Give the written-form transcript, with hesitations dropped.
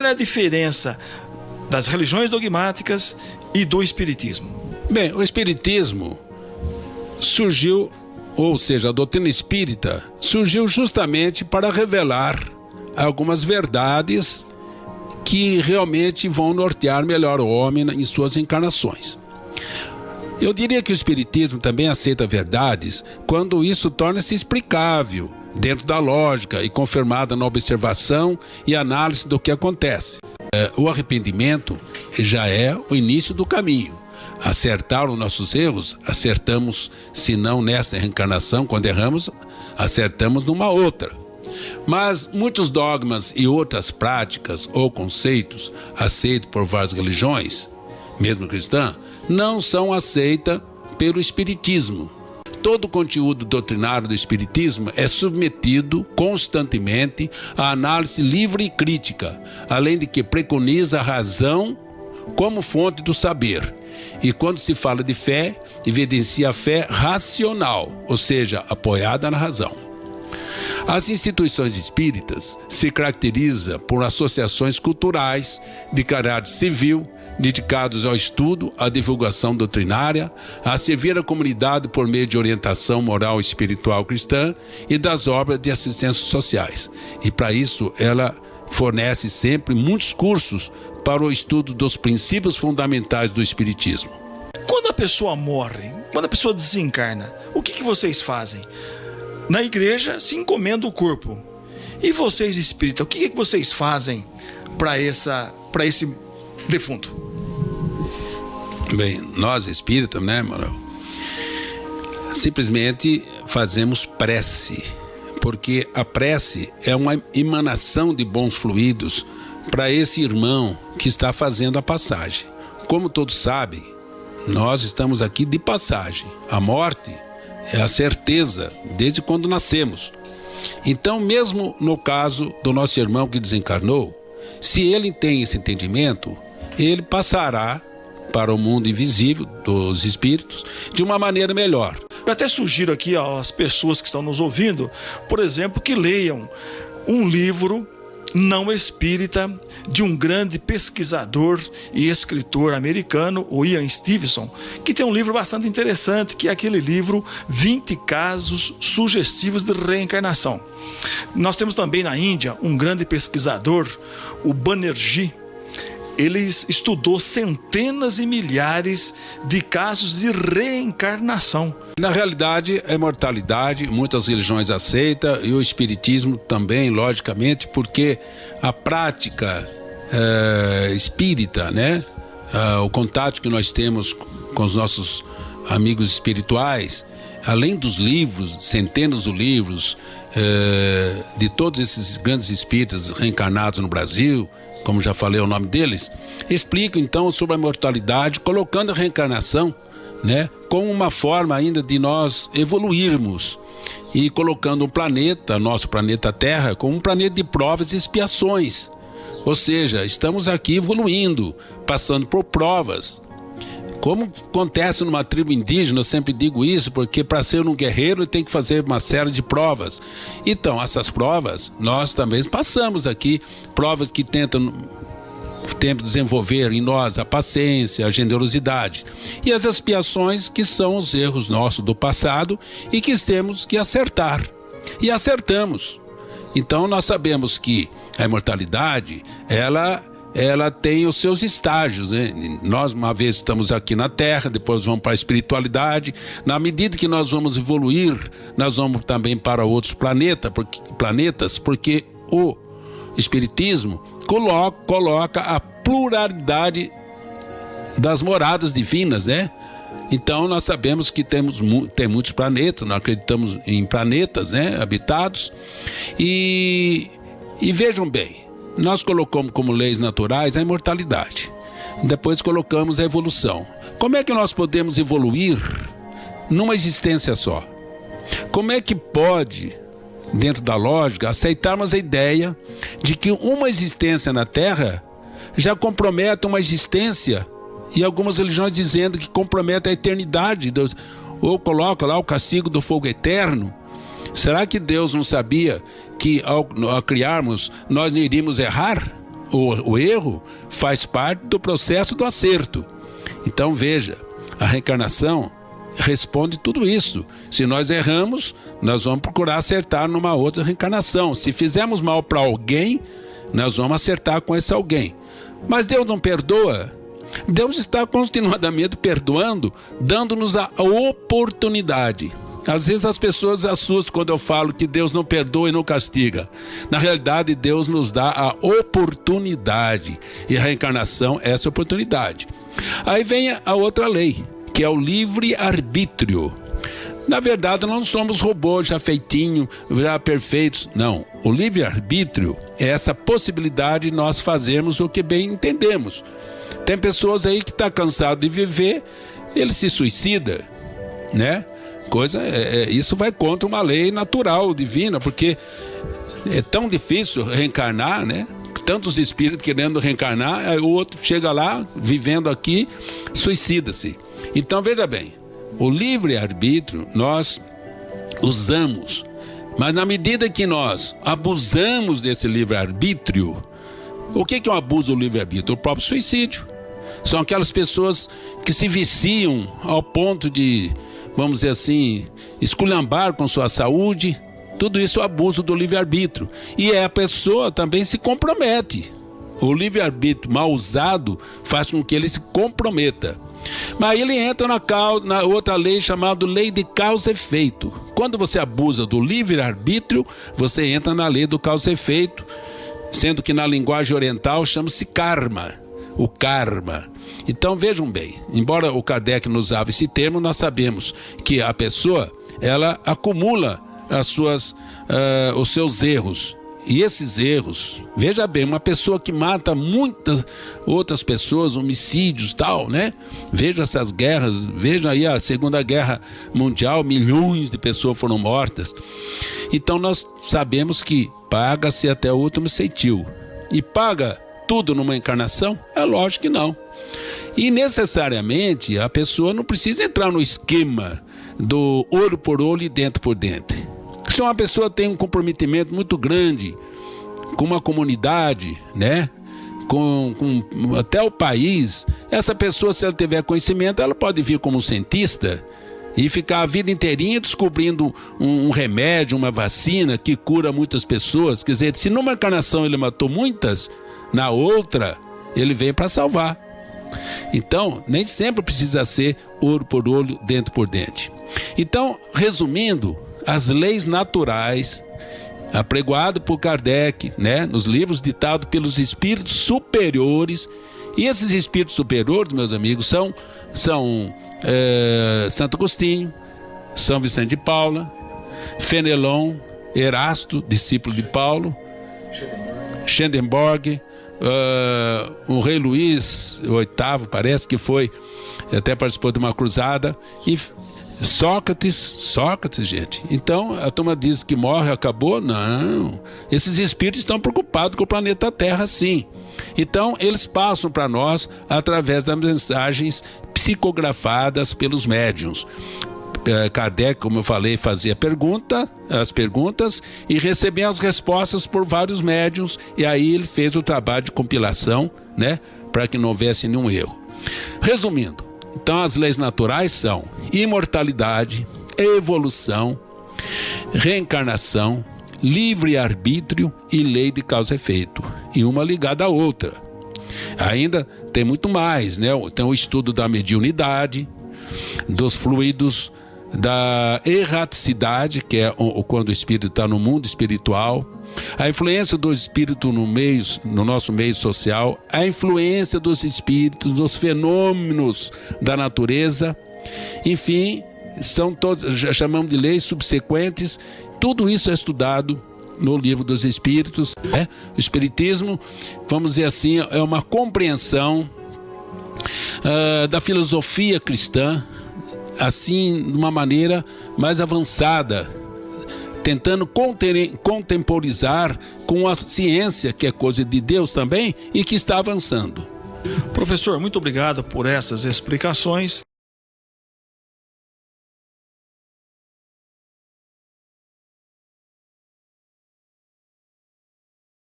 é a diferença das religiões dogmáticas e do espiritismo? Bem, o espiritismo surgiu, ou seja, a doutrina espírita surgiu justamente para revelar algumas verdades que realmente vão nortear melhor o homem em suas encarnações. Eu diria que o espiritismo também aceita verdades quando isso torna-se explicável, dentro da lógica e confirmada na observação e análise do que acontece. O arrependimento já é o início do caminho. Acertar os nossos erros, acertamos, se não nesta reencarnação, quando erramos, acertamos numa outra. Mas muitos dogmas e outras práticas ou conceitos aceitos por várias religiões, mesmo cristã, não são aceitas pelo espiritismo. Todo o conteúdo doutrinário do espiritismo é submetido constantemente à análise livre e crítica, além de que preconiza a razão como fonte do saber. E quando se fala de fé, evidencia a fé racional, ou seja, apoiada na razão. As instituições espíritas se caracterizam por associações culturais de caráter civil, dedicados ao estudo, à divulgação doutrinária, a servir a comunidade por meio de orientação moral e espiritual cristã e das obras de assistência sociais. E para isso ela fornece sempre muitos cursos para o estudo dos princípios fundamentais do espiritismo. Quando a pessoa morre, quando a pessoa desencarna, o que vocês fazem? Na igreja se encomenda o corpo. E vocês espíritas, o que vocês fazem para esse defunto? Bem, nós espíritas, né, Manuel? Simplesmente fazemos prece, porque a prece é uma emanação de bons fluidos para esse irmão que está fazendo a passagem. Como todos sabem, nós estamos aqui de passagem. A morte é a certeza desde quando nascemos. Então, mesmo no caso do nosso irmão que desencarnou, se ele tem esse entendimento, ele passará para o mundo invisível dos espíritos de uma maneira melhor. Eu até sugiro aqui às pessoas que estão nos ouvindo, por exemplo, que leiam um livro não espírita de um grande pesquisador e escritor americano, o Ian Stevenson, que tem um livro bastante interessante, que é aquele livro 20 casos sugestivos de reencarnação. Nós temos também na Índia um grande pesquisador, o Banerjee. Ele estudou centenas e milhares de casos de reencarnação. Na realidade, a imortalidade, muitas religiões aceitam, e o espiritismo também, logicamente, porque a prática espírita, né? O contato que nós temos com os nossos amigos espirituais, além dos livros, centenas de livros, de todos esses grandes espíritas reencarnados no Brasil, como já falei o nome deles, explicam então sobre a imortalidade, colocando a reencarnação, né, como uma forma ainda de nós evoluirmos e colocando o planeta, nosso planeta Terra, como um planeta de provas e expiações. Ou seja, estamos aqui evoluindo, passando por provas. Como acontece numa tribo indígena, eu sempre digo isso, porque para ser um guerreiro ele tem que fazer uma série de provas. Então, essas provas, nós também passamos aqui, provas que tentam desenvolver em nós a paciência, a generosidade. E as expiações, que são os erros nossos do passado e que temos que acertar. E acertamos. Então, nós sabemos que a imortalidade, ela tem os seus estágios, né? Nós uma vez estamos aqui na Terra, depois vamos para a espiritualidade. Na medida que nós vamos evoluir, nós vamos também para outros planetas, porque o espiritismo coloca a pluralidade das moradas divinas, né? Então nós sabemos que tem muitos planetas, nós acreditamos em planetas, né, habitados. E vejam bem, nós colocamos como leis naturais a imortalidade. Depois colocamos a evolução. Como é que nós podemos evoluir numa existência só? Como é que pode, dentro da lógica, aceitarmos a ideia de que uma existência na Terra já compromete uma existência, e algumas religiões dizendo que compromete a eternidade, ou coloca lá o castigo do fogo eterno? Será que Deus não sabia que ao criarmos nós não iríamos errar? O erro faz parte do processo do acerto. Então veja, a reencarnação responde tudo isso. Se nós erramos, nós vamos procurar acertar numa outra reencarnação. Se fizermos mal para alguém, nós vamos acertar com esse alguém. Mas Deus não perdoa. Deus está continuadamente perdoando, dando-nos a oportunidade. Às vezes as pessoas assustam quando eu falo que Deus não perdoa e não castiga. Na realidade, Deus nos dá a oportunidade. E a reencarnação é essa oportunidade. Aí vem a outra lei, que é o livre-arbítrio. Na verdade, não somos robôs já feitinhos, já perfeitos. Não, o livre-arbítrio é essa possibilidade de nós fazermos o que bem entendemos. Tem pessoas aí que estão cansadas de viver, ele se suicida, né? Isso vai contra uma lei natural, divina, porque é tão difícil reencarnar, né? Tantos espíritos querendo reencarnar, aí o outro chega lá, vivendo aqui, suicida-se. Então, veja bem, o livre-arbítrio nós usamos, mas na medida que nós abusamos desse livre-arbítrio, o que é um abuso do livre-arbítrio? O próprio suicídio. São aquelas pessoas que se viciam ao ponto de, vamos dizer assim, esculhambar com sua saúde. Tudo isso é o abuso do livre-arbítrio. E a pessoa também se compromete. O livre-arbítrio mal usado faz com que ele se comprometa. Mas aí ele entra na outra lei chamada lei de causa e efeito. Quando você abusa do livre-arbítrio, você entra na lei do causa e efeito, sendo que na linguagem oriental chama-se karma. O karma. Então vejam bem, embora o Kardec nos usava esse termo, nós sabemos que a pessoa, ela acumula os seus erros. E esses erros, veja bem, uma pessoa que mata muitas outras pessoas, homicídios e tal, né? Veja essas guerras, veja aí a Segunda Guerra Mundial, milhões de pessoas foram mortas. Então nós sabemos que paga-se até o último centil. E paga tudo numa encarnação? É lógico que não. E necessariamente a pessoa não precisa entrar no esquema do olho por olho e dente por dente. Se uma pessoa tem um comprometimento muito grande com uma comunidade, né? Com até o país, essa pessoa, se ela tiver conhecimento, ela pode vir como cientista e ficar a vida inteirinha descobrindo um remédio, uma vacina que cura muitas pessoas. Quer dizer, se numa encarnação ele matou muitas, na outra ele vem para salvar. Então, nem sempre precisa ser olho por olho, dente por dente. Então, resumindo, as leis naturais, apregoado por Kardec, né, nos livros ditados pelos espíritos superiores, e esses espíritos superiores, meus amigos, são Santo Agostinho, São Vicente de Paula, Fenelon, Erasto, discípulo de Paulo, Schendenborg, o rei Luís VIII, parece que foi, até participou de uma cruzada, e Sócrates, gente. Então a turma diz que morre, acabou. Não, esses espíritos estão preocupados com o planeta Terra, sim. Então eles passam para nós através das mensagens psicografadas pelos médiuns. Kardec, como eu falei, fazia as perguntas e recebia as respostas por vários médiuns, e aí ele fez o trabalho de compilação, né, para que não houvesse nenhum erro. Resumindo, então as leis naturais são imortalidade, evolução, reencarnação, livre-arbítrio e lei de causa e efeito, e uma ligada à outra. Ainda tem muito mais, né? Tem o estudo da mediunidade, dos fluidos, da erraticidade, que é quando o espírito está no mundo espiritual, a influência do espírito no nosso meio social, a influência dos espíritos nos fenômenos da natureza, enfim, são todos, já chamamos de leis subsequentes. Tudo isso é estudado no Livro dos Espíritos, né? O Espiritismo, vamos dizer assim, é uma compreensão da filosofia cristã, assim, de uma maneira mais avançada, tentando contemporizar com a ciência, que é coisa de Deus também, e que está avançando. Professor, muito obrigado por essas explicações.